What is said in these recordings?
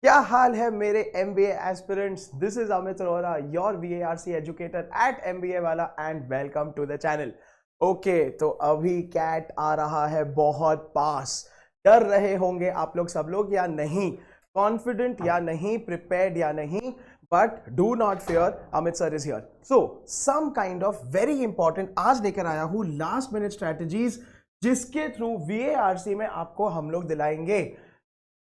क्या हाल है मेरे MBA aspirants. This is Amit Arora, your VARC educator at MBA Wallah, and welcome to the channel. Okay, तो अभी कैट आ रहा है बहुत पास। डर रहे होंगे आप लोग सब लोग या नहीं, कॉन्फिडेंट या नहीं, प्रिपेयर्ड या नहीं, but do not fear, Amit sir is here. So some kind of very important आज लेकर आया हूं लास्ट मिनट स्ट्रेटेजीज, जिसके थ्रू VARC में आपको हम लोग दिलाएंगे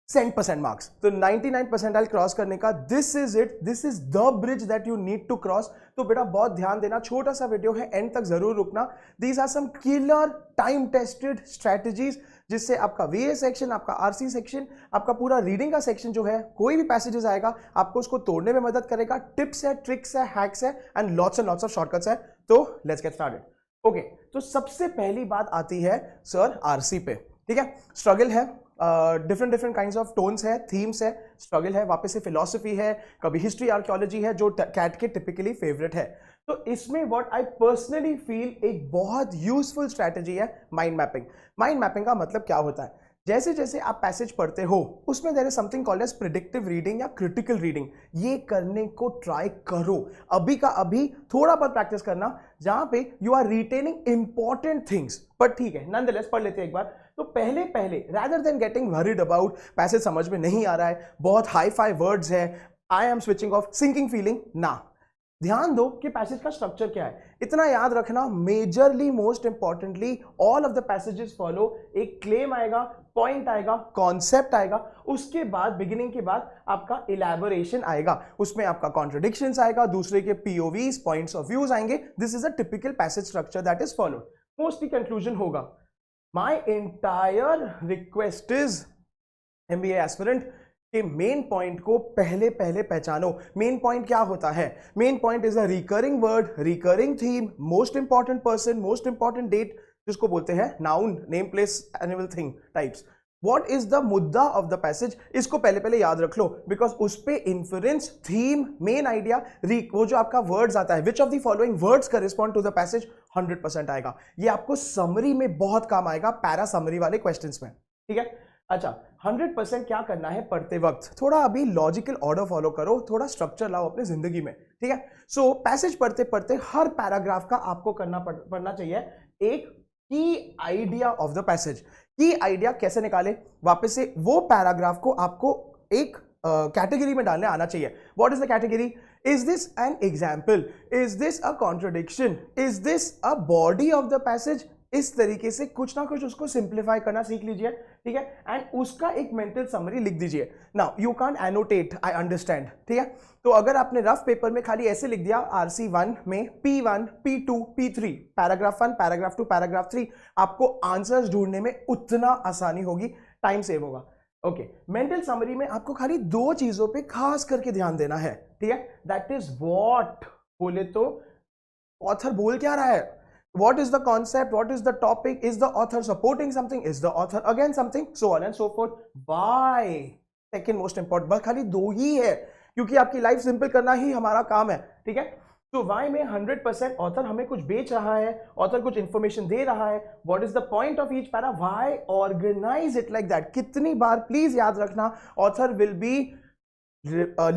100% मार्क्स। तो 99 परसेंटाइल क्रॉस करने का this is it, this is the bridge that you need to cross. तो बेटा बहुत ध्यान देना, छोटा सा वीडियो है, एंड तक जरूर रुकना। These are some killer time tested strategies, जिससे आपका VA सेक्शन, आपका RC सेक्शन, आपका पूरा रीडिंग का सेक्शन जो है, कोई भी पैसेजेस आएगा आपको उसको तोड़ने में मदद करेगा। टिप्स है, ट्रिक्स है, हैक्स है, एंड लॉट्स ऑफ शॉर्टकट्स है। तो लेट्स गेट स्टार्टेड। ओके, तो सबसे पहली बात आती है सर RC पे। ठीक है, स्ट्रगल है, डिफरेंट काइंड्स ऑफ टोन्स है, थीम्स है, स्ट्रगल है, वापस से फिलॉसफी है, कभी हिस्ट्री आर्कियोलॉजी है, जो कैट के टिपिकली फेवरेट है। तो इसमें व्हाट आई पर्सनली फील एक बहुत यूजफुल स्ट्रैटेजी है माइंड मैपिंग। माइंड मैपिंग का मतलब क्या होता है? जैसे जैसे आप पैसेज पढ़ते हो उसमें there is something called as predictive reading या क्रिटिकल रीडिंग। ये करने को ट्राई करो, अभी का अभी थोड़ा बहुत प्रैक्टिस करना, जहां पे you are retaining important things. पर ठीक है, नॉनदलेस पढ़ लेते हैं एक बार। तो पहले पहले rather than getting worried about passage समझ में नहीं आ रहा है, बहुत हाई फाई वर्ड्स है, I am switching off, sinking feeling, ना, ध्यान दो कि पैसेज का स्ट्रक्चर क्या है। इतना याद रखना, majorly most importantly all of the passages follow एक क्लेम आएगा, पॉइंट आएगा, कॉन्सेप्ट आएगा, उसके बाद बिगिनिंग के बाद आपका इलैबोरेशन आएगा, उसमें आपका कॉन्ट्रडिक्शंस आएगा, दूसरे के POVs, पॉइंट्स ऑफ व्यूज आएंगे। This is a typical passage structure that is followed. Mostly conclusion होगा। My entire request is MBA aspirant कि मेन पॉइंट को पहले पहले पहचानो। मेन पॉइंट क्या होता है? Main point is a recurring word, recurring theme, most important person, most important date, जिसको बोलते हैं noun, name, place, animal, thing types. What is the मुद्दा ऑफ द पैसेज, इसको पहले पहले याद रख लो, बिकॉज उस पे इंफरेंस, थीम, मेन आइडिया, वो जो आपका वर्ड्स आता है, which of the following words correspond to the passage, 100% आएगा। ये आपको समरी में बहुत काम आएगा, पैरा समरी वाले क्वेश्चंस में। ठीक है, अच्छा, 100% क्या करना है पढ़ते वक्त? थोड़ा अभी लॉजिकल ऑर्डर फॉलो करो, थोड़ा स्ट्रक्चर लाओ अपनी जिंदगी में। ठीक है, सो पैसेज पढ़ते पढ़ते हर पैराग्राफ का आपको पढ़ना चाहिए एक की आइडिया ऑफ द पैसेज। की आइडिया कैसे निकाले? वापस से वो पैराग्राफ को आपको एक कैटेगरी में डालने आना चाहिए। What is the category? Is this an example? Is this a contradiction? Is this a body of the passage? इस तरीके से कुछ ना कुछ उसको सिंप्लीफाई करना सीख लीजिए। ठीक है, एंड उसका एक मेंटल समरी लिख दीजिए। Now you can annotate, I understand. ठीक है, तो अगर आपने रफ पेपर में खाली ऐसे लिख दिया RC1 में P1, P2, P3, paragraph 1, paragraph 2, paragraph 3, आपको आंसर्स ढूंढने में उतना आसानी होगी, टाइम सेव होगा। ओके, मेंटल समरी में आपको खाली दो चीजों पे खास करके ध्यान देना है। ठीक है, दैट इज व्हाट, बोले तो ऑथर बोल क्या रहा है, what is the concept, what is the topic, is the author supporting something, is the author against something, so on and so forth, why, second most important। बस खाली दो ही है, क्योंकि आपकी लाइफ सिंपल करना ही हमारा काम है। ठीक है, तो वाई में 100% ऑथर हमें कुछ बेच रहा है, ऑथर कुछ इंफॉर्मेशन दे रहा है, what is the point of each para, why, organise it like that. कितनी बार प्लीज याद रखना, author will be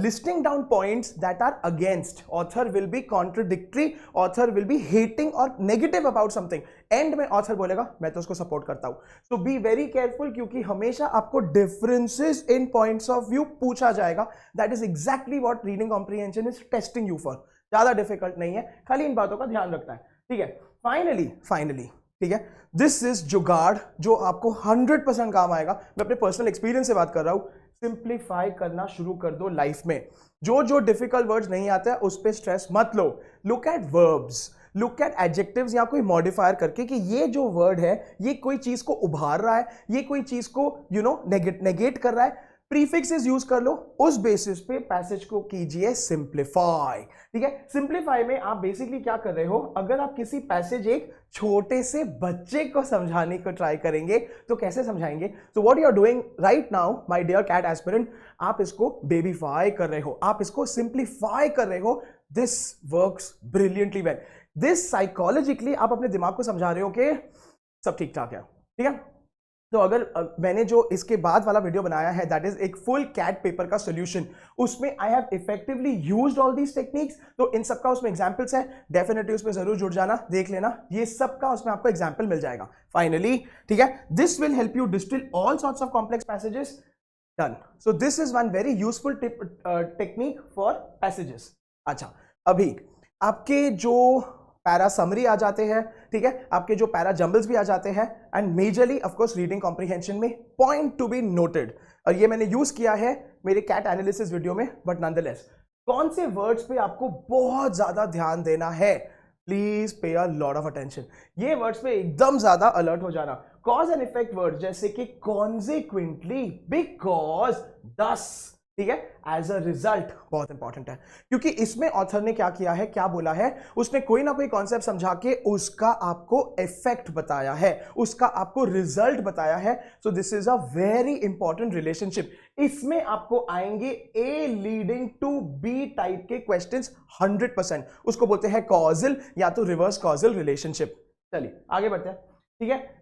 listing down points that are against, author will be contradictory, author will be hating or negative about something, end में author बोलेगा मैं तो उसको support करता हूं। so be very careful, क्योंकि हमेशा आपको differences in points of view पूछा जाएगा। that is exactly what reading comprehension is testing you for। ज्यादा difficult नहीं है, खाली इन बातों का ध्यान रखना है। ठीक है, फाइनली ठीक है, दिस इज जुगाड़ जो आपको 100% काम आएगा। मैं अपने पर्सनल एक्सपीरियंस से बात कर रहा हूं। सिंप्लीफाई करना शुरू कर दो लाइफ में। जो डिफिकल्ट वर्ड्स नहीं आते हैं उस पर स्ट्रेस मत लो। Look at verbs, look at adjectives या कोई मॉडिफायर करके कि ये जो वर्ड है ये कोई चीज को उभार रहा है, ये कोई चीज को नेगेट कर रहा है। प्रीफिक्सेस यूज कर लो, उस बेसिस पे पैसेज को कीजिए सिंप्लीफाई। ठीक है, सिंप्लीफाई में आप बेसिकली क्या कर रहे हो, अगर आप किसी पैसेज एक छोटे से बच्चे को समझाने को ट्राई करेंगे तो कैसे समझाएंगे? So what you are doing right now my dear CAT aspirant, आप इसको बेबीफाई कर रहे हो, आप इसको सिंप्लीफाई कर रहे हो। This works brilliantly well. This psychologically आप अपने दिमाग को समझा रहे हो कि सब ठीक ठाक है। ठीक है, तो अगर मैंने जो इसके बाद वाला वीडियो बनाया है दैट इज एक फुल कैट पेपर का सोल्यूशन, उसमें I have effectively used all these techniques, तो इन सबका उसमें एग्जांपल्स है, डेफिनेटली उसमें जरूर जुड़ जाना, देख लेना, ये सबका उसमें आपको एग्जांपल मिल जाएगा फाइनली, ठीक है। This will help you distil all sorts of complex passages, done. So this is one very useful technique for passages. अच्छा, अभी आपके जो पैरा समरी आ जाते हैं, ठीक है, आपके जो पैरा जंबल्स भी आ जाते हैं, and majorly of course reading comprehension में पॉइंट टू बी नोटेड, और ये मैंने यूज किया है मेरे कैट एनालिसिस वीडियो में, बट नॉनदलेस कौन से वर्ड्स पे आपको बहुत ज्यादा ध्यान देना है, please pay a lot of attention, ये वर्ड्स पे एकदम ज्यादा अलर्ट हो जाना। कॉज एंड इफेक्ट वर्ड जैसे कि कॉन्सिक्वेंटली, बिकॉज, दस, ठीक है, एज अ रिजल्ट बहुत इंपॉर्टेंट है, क्योंकि इसमें ऑथर ने क्या किया है, क्या बोला है, उसने कोई ना कोई कॉन्सेप्ट समझा के उसका आपको इफेक्ट बताया है, उसका आपको रिजल्ट बताया है। So this is a very important relationship. इसमें आपको आएंगे A leading to B type के क्वेश्चंस 100%, उसको बोलते हैं कॉजल या तो रिवर्स कॉजल रिलेशनशिप। चलिए आगे बढ़ते हैं, ठीक है।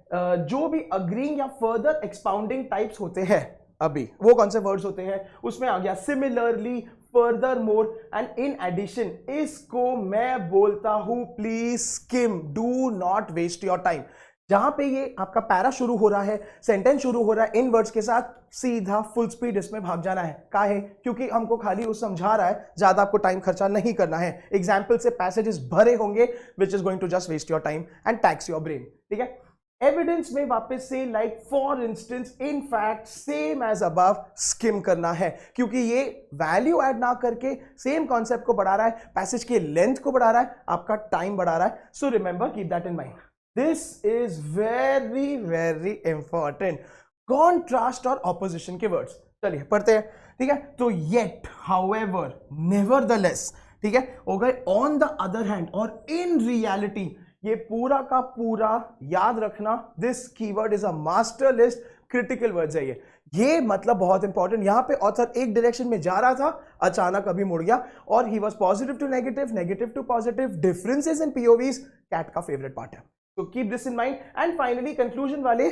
जो भी अग्रीइंग या फर्दर एक्सपाउंडिंग टाइप्स होते हैं, अभी वो कौन से वर्ड्स होते हैं, उसमें आ गया similarly, furthermore and in addition. इसको मैं बोलता हूं please skim, do not waste your time. जहां पे ये आपका पैरा शुरू हो रहा है, सेंटेंस शुरू हो रहा है इन वर्ड्स के साथ, सीधा फुल स्पीड इसमें भाग जाना है। काहे? क्योंकि हमको खाली उस समझा रहा है, ज्यादा आपको टाइम खर्चा नहीं करना है। एग्जाम्पल से पैसेजेस भरे होंगे which is going to just waste your time and tax your brain, ठीक है। एविडेंस में वापस से like for instance, in fact, same as above, skim करना है, क्योंकि ये वैल्यू ऐड ना करके सेम कॉन्सेप्ट को बढ़ा रहा है, पैसेज के लेंथ को बढ़ा रहा है, आपका टाइम बढ़ा रहा है। So remember, keep that in mind, this is very very important. Contrast और ऑपोजिशन के वर्ड्स, चलिए पढ़ते हैं, ठीक है। तो येट, हाउएवर, नेवरदलेस, ठीक है, हो गए, ऑन द अदर हैंड और इन रियलिटी। ये पूरा का पूरा याद रखना, this keyword is a master list, critical words है ये मतलब बहुत इंपॉर्टेंट। यहां पे ऑथर एक डायरेक्शन में जा रहा था, अचानक अभी मुड़ गया, और ही was positive to negative, negative to positive, differences in POVs CAT का फेवरेट पार्ट है, तो keep this in mind. And finally conclusion वाले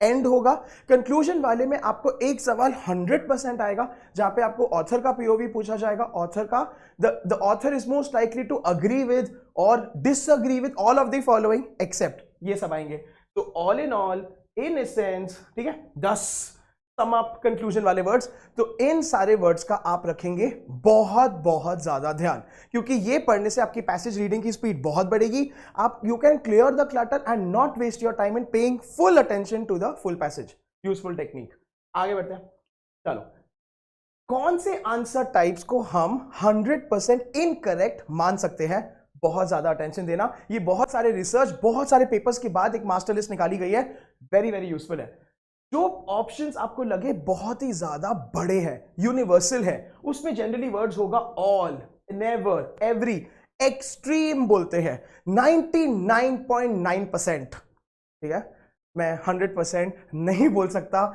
एंड होगा, कंक्लूजन वाले में आपको एक सवाल 100% आएगा, जहां पे आपको ऑथर का पीओवी पूछा जाएगा, ऑथर का, the author is most likely to agree with और disagree with all of the following except, ये सब आएंगे। तो ऑल इन एसेंस, ठीक है, 10 सम अप कंक्लूजन वाले वर्ड्स, तो इन सारे वर्ड्स का आप रखेंगे बहुत बहुत ज्यादा ध्यान, क्योंकि ये पढ़ने से आपकी पैसेज रीडिंग की स्पीड बहुत बढ़ेगी। आप you can clear the clutter and not waste your time in paying full attention to the full passage. Useful technique. आगे बढ़ते हैं, चलो, कौन से आंसर टाइप्स को हम 100% इनकरेक्ट मान सकते हैं? बहुत ज्यादा अटेंशन देना, ये बहुत सारे रिसर्च, बहुत सारे पेपर्स के बाद एक मास्टर लिस्ट निकाली गई है, वेरी वेरी यूजफुल है। जो ऑप्शंस आपको लगे बहुत ही ज्यादा बड़े हैं, यूनिवर्सल है, उसमें जनरली वर्ड्स होगा ऑल, नेवर, एवरी, एक्सट्रीम बोलते हैं 99.9%, ठीक है। मैं 100% नहीं बोल सकता,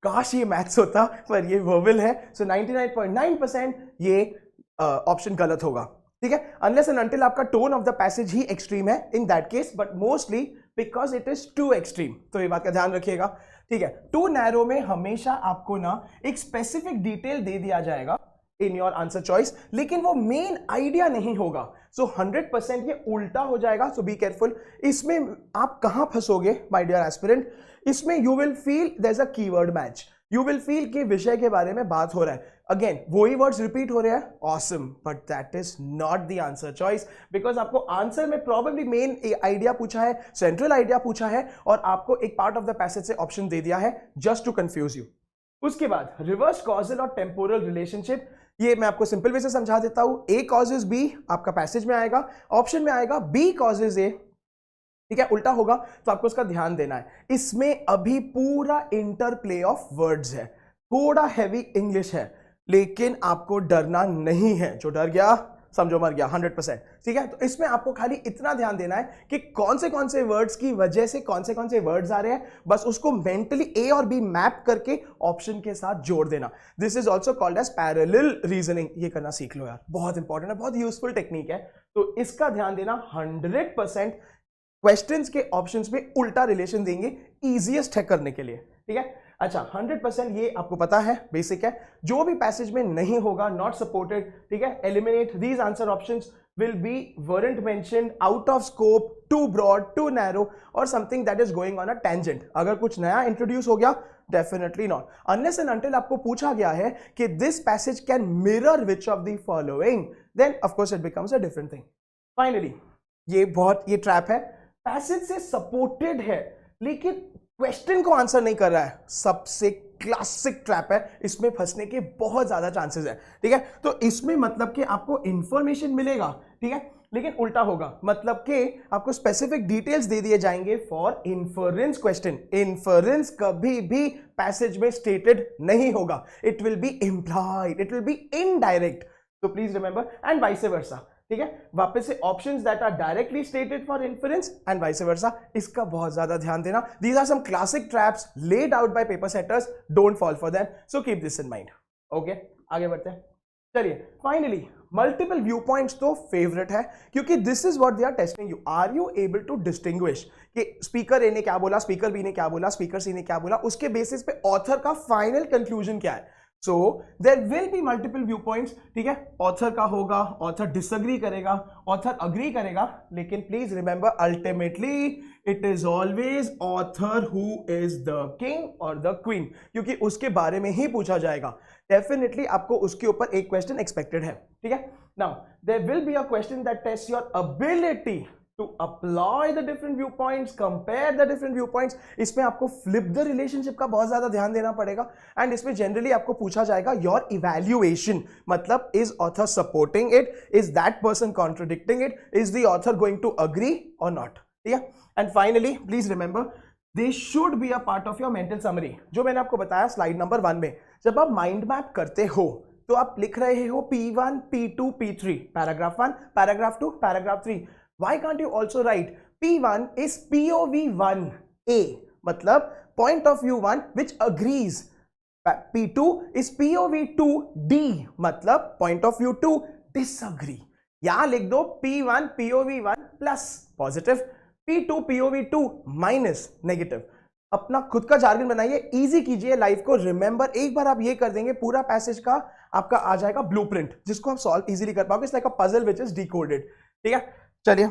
काश ये मैथ्स होता, पर ये वर्बल है, सो 99.9% ये ऑप्शन गलत होगा, ठीक है, अनलेस एंड अनटिल आपका टोन ऑफ द पैसेज ही एक्सट्रीम है, in that case, but mostly because it is too extreme, तो ये बात का ध्यान रखिएगा, ठीक है। टू नैरो में हमेशा आपको ना एक स्पेसिफिक डिटेल दे दिया जाएगा इन योर आंसर चॉइस, लेकिन वो मेन आइडिया नहीं होगा, सो 100% ये उल्टा हो जाएगा, सो बी केयरफुल। इसमें आप कहां फंसोगे माय डियर एस्पिरेंट, इसमें you will feel there is a keyword match, you will feel कि विषय के बारे में बात हो रहा है, अगेन वही वर्ड्स रिपीट हो रहे हैं, awesome, but that is not the answer choice, because आपको आंसर में प्रॉबेबली मेन आइडिया पूछा है, सेंट्रल आइडिया पूछा है, और आपको एक पार्ट ऑफ द पैसेज से ऑप्शन दे दिया है जस्ट टू कंफ्यूज यू। उसके बाद रिवर्स कॉजल और टेम्पोरल रिलेशनशिप, ये मैं आपको सिंपल वे से समझा देता हूं। ए कॉजेज बी आपका पैसेज में आएगा, ऑप्शन में आएगा बी कॉजेज ए, ठीक है, उल्टा होगा, तो आपको उसका ध्यान देना है। इसमें अभी पूरा इंटरप्ले ऑफ वर्ड्स है, थोड़ा हैवी इंग्लिश है, लेकिन आपको डरना नहीं है, जो डर गया समझो मर गया 100%, ठीक है। तो इसमें आपको खाली इतना ध्यान देना है कि कौन से वर्ड्स की वजह से कौन से वर्ड्स आ रहे हैं, बस उसको मेंटली ए और बी मैप करके ऑप्शन के साथ जोड़ देना। This is also called as parallel reasoning, ये करना सीख लो यार, बहुत इंपॉर्टेंट है, बहुत यूजफुल टेक्निक है, तो इसका ध्यान देना। 100% क्वेश्चंस के ऑप्शंस में उल्टा रिलेशन देंगे, इजीएस्ट है करने के लिए, ठीक है। अच्छा 100% ये आपको पता है, बेसिक है। जो भी पैसेज में नहीं होगा, नॉट सपोर्टेड, ठीक है, eliminate these answer options will be weren't mentioned, out of scope, too broad, too narrow or something that is going on a tangent. अगर कुछ नया इंट्रोड्यूस हो गया, definitely not. Unless and until आपको पूछा गया है कि this passage can mirror which of the following, then of course it becomes a different thing. Finally ये ट्रैप है, पैसेज से सपोर्टेड है लेकिन क्वेश्चन को आंसर नहीं कर रहा है, सबसे क्लासिक ट्रैप है, इसमें फंसने के बहुत ज्यादा चांसेस है, ठीक है। तो इसमें मतलब कि आपको इंफॉर्मेशन मिलेगा, ठीक है, लेकिन उल्टा होगा, मतलब कि आपको स्पेसिफिक डिटेल्स दे दिए जाएंगे फॉर इन्फरेंस क्वेश्चन। इन्फरेंस कभी भी पैसेज में स्टेटेड नहीं होगा, it will be implied, it will be indirect, तो please remember, and vice versa, ठीक है। वापस से options that are directly stated for inference and vice versa, इसका बहुत ज्यादा ध्यान देना। These are some classic traps laid out by paper setters, don't fall for them, so keep this in mind. Okay, आगे बढ़ते हैं। चलिए, फाइनली मल्टीपल व्यू पॉइंट्स तो फेवरेट है, क्योंकि this is what they are testing you, are you able to distinguish कि speaker A ने क्या बोला, स्पीकर बी ने क्या बोला, स्पीकर सी ने क्या बोला, उसके बेसिस पे ऑथर का फाइनल कंक्लूजन क्या है। So there will be multiple view points, ठीक है, ऑथर का होगा, ऑथर डिसएग्री करेगा, ऑथर अग्री करेगा, लेकिन please remember ultimately it is always author who is the king और द क्वीन, क्योंकि उसके बारे में ही पूछा जाएगा। डेफिनेटली आपको उसके ऊपर एक क्वेश्चन एक्सपेक्टेड है, ठीक है। Now there will be a question that test your ability to apply the different viewpoints, compare the different viewpoints। इसमें आपको flip the relationship का बहुत ज्यादा ध्यान देना पड़ेगा, एंड इसमें जनरली आपको पूछा जाएगा your evaluation, मतलब is author supporting it, is that person contradicting it, is the author going to agree or not, ठीक है। And finally please remember they should be a part of your mental summary, जो मैंने आपको बताया slide number 1 में। जब आप mind map करते हो तो आप लिख रहे हो P1, P2, P3, paragraph 1, paragraph 2, paragraph 3। Why can't you also write P1 is POV 1A, मतलब point of view 1 which agrees, P2 is POV 2D, मतलब point of view 2 disagree। यहां लिख दो P1 POV 1 plus positive, P2 POV 2 minus negative. अपना खुद का jargon बनाइए, easy कीजिए लाइफ को। रिमेंबर एक बार आप ये कर देंगे, पूरा पैसेज का आपका आ जाएगा ब्लूप्रिंट, जिसको आप सॉल्व इजीली कर पाओगे। It's like a puzzle which is decoded, ठीक है। चलिए,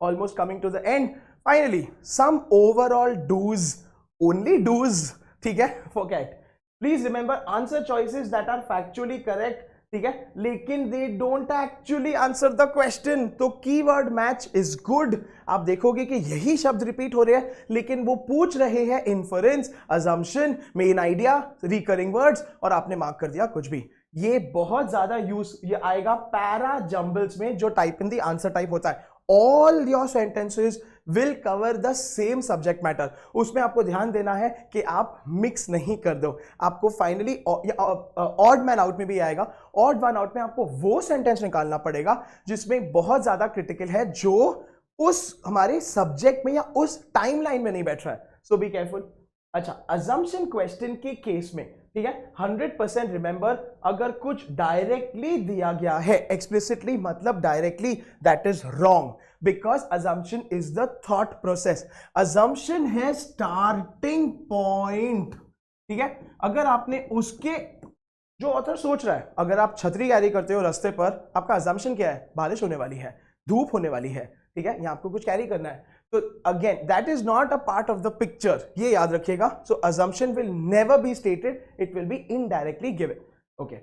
almost coming to the end. Finally some overall dos, only dos, ठीक है, forget. Please remember answer choices that are factually correct, ठीक है, लेकिन they don't actually answer the question. तो keyword match is good. आप देखोगे कि यही शब्द रिपीट हो रहे हैं, लेकिन वो पूछ रहे हैं inference, assumption, main idea, recurring words, और आपने मार्क कर दिया कुछ भी। ये बहुत ज्यादा ये आएगा पैरा जंबल्स में, जो type in the answer type होता है। All your sentences will cover the same subject matter. उसमें आपको ध्यान देना है कि आप मिक्स नहीं कर दो। आपको फाइनली ऑड मैन आउट में भी आएगा। ऑड वन आउट में आपको वो सेंटेंस निकालना पड़ेगा जिसमें बहुत ज्यादा क्रिटिकल है, जो उस हमारे सब्जेक्ट में या उस टाइमलाइन में नहीं बैठ रहा है। सो बी केयरफुल। अच्छा, अजम्पशन क्वेश्चन के केस में, ठीक है, 100% रिमेंबर, अगर कुछ डायरेक्टली दिया गया है, एक्सप्लिसिटली मतलब directly, that is wrong, because assumption is the thought process। assumption है स्टार्टिंग पॉइंट, ठीक है। अगर आपने उसके, जो ऑथर सोच रहा है, अगर आप छतरी कैरी करते हो रास्ते पर, आपका assumption क्या है? बारिश होने वाली है, धूप होने वाली है, ठीक है, यहां आपको कुछ कैरी करना है। तो again that is not a part of the picture, ये याद रखिएगा। सो assumption will never be stated, it will be indirectly given, okay।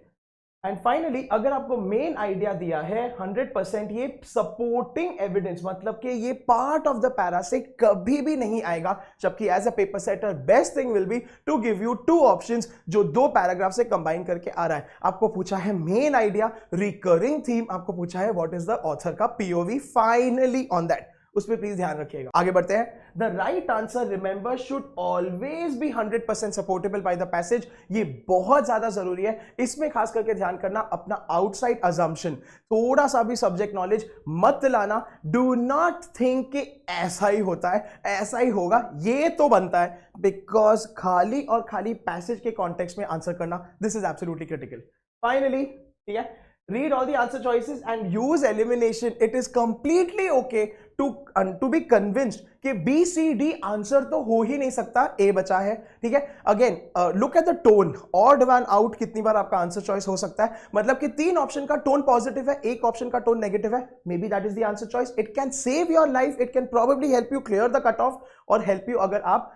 And finally अगर आपको मेन आइडिया दिया है 100%, ये सपोर्टिंग एविडेंस, मतलब कि ये पार्ट ऑफ द पैरा से कभी भी नहीं आएगा, जबकि as a paper setter best thing will be to give you 2 options जो 2 पैराग्राफ से कंबाइन करके आ रहा है। आपको पूछा है मेन आइडिया, रिकरिंग थीम, आपको पूछा है व्हाट इज द ऑथर का पीओवी, फाइनली ऑन दैट, उस पर प्लीज ध्यान रखिएगा। आगे बढ़ते हैं। The right answer remember should always be 100% supportable by the passage. ये बहुत ज्यादा जरूरी है, इसमें खास करके ध्यान करना अपना आउटसाइड अजम्पशन, थोड़ा सा भी सब्जेक्ट नॉलेज मत लाना। डू नॉट थिंक कि ऐसा ही होता है, ऐसा ही होगा, ये तो बनता है, बिकॉज खाली और खाली पैसेज के कॉन्टेक्स्ट में आंसर करना, this is absolutely critical. Finally, ठीक है, read all the answer choices and use elimination. It is completely okay to be convinced कि B C D आंसर तो हो ही नहीं सकता, A बचा है. ठीक है. Again look at the tone. Odd one out कितनी बार आपका आंसर चॉइस हो सकता है, मतलब कि 3 ऑप्शन का टोन पॉजिटिव है, एक ऑप्शन का टोन नेगेटिव है, may be that is the answer choice. It can save your life, it can probably help you clear the cut off और हेल्प यू अगर आप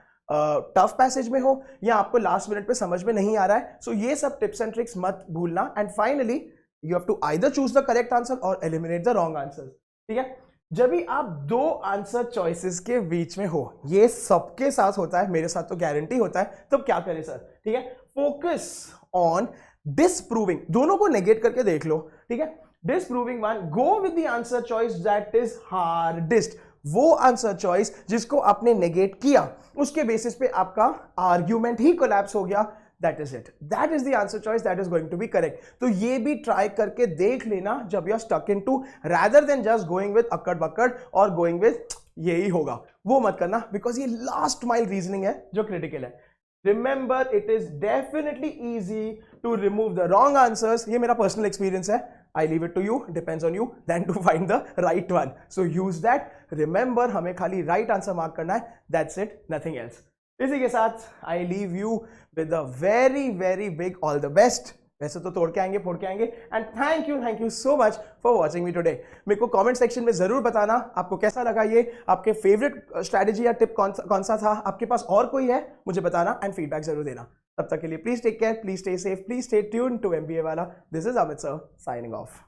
टफ पैसेज में हो या आपको लास्ट मिनट पे समझ में नहीं आ रहा है. सो ये सब टिप्स एंड ट्रिक्स मत भूलना. And finally you have to either choose the correct answer or eliminate the wrong answers. ठीक है. जब भी आप 2 आंसर चॉइसेस के बीच में हो, ये सबके साथ होता है, मेरे साथ तो गारंटी होता है, तब क्या करें सर? ठीक है. Focus on disproving. दोनों को नेगेट करके देख लो. ठीक है. Disproving one, go with the answer choice that is hardest. वो आंसर चॉइस जिसको आपने नेगेट किया, उसके बेसिस पे आपका आर्ग्यूमेंट ही कोलैप्स हो गया. That is it. That is the answer choice that is going to be correct. तो ये भी ट्राई करके देख लेना जब you are stuck in two, rather than just going with अक्कड़ बक्कड़ और going with यही होगा, वो मत करना, बिकॉज ये लास्ट माइल रीजनिंग है जो क्रिटिकल है. Remember, it is definitely easy to remove the wrong answers. ये मेरा पर्सनल एक्सपीरियंस है. I leave it to you, depends on you, then to find the right one. So use that. Remember, हमें खाली right answer mark करना है. That's it, nothing else. इसी के साथ I leave you with a very very big all the best. वैसे तो तोड़ के आएंगे, फोड़ के आएंगे. And thank you so much for watching me today. मेरे को कमेंट सेक्शन में जरूर बताना आपको कैसा लगा ये, आपके फेवरेट स्ट्रैटेजी या टिप कौन सा था, आपके पास और कोई है मुझे बताना एंड फीडबैक जरूर देना. तब तक के लिए please take care, please stay safe, please stay tuned to MBA Wallah. This is Amit sir signing of.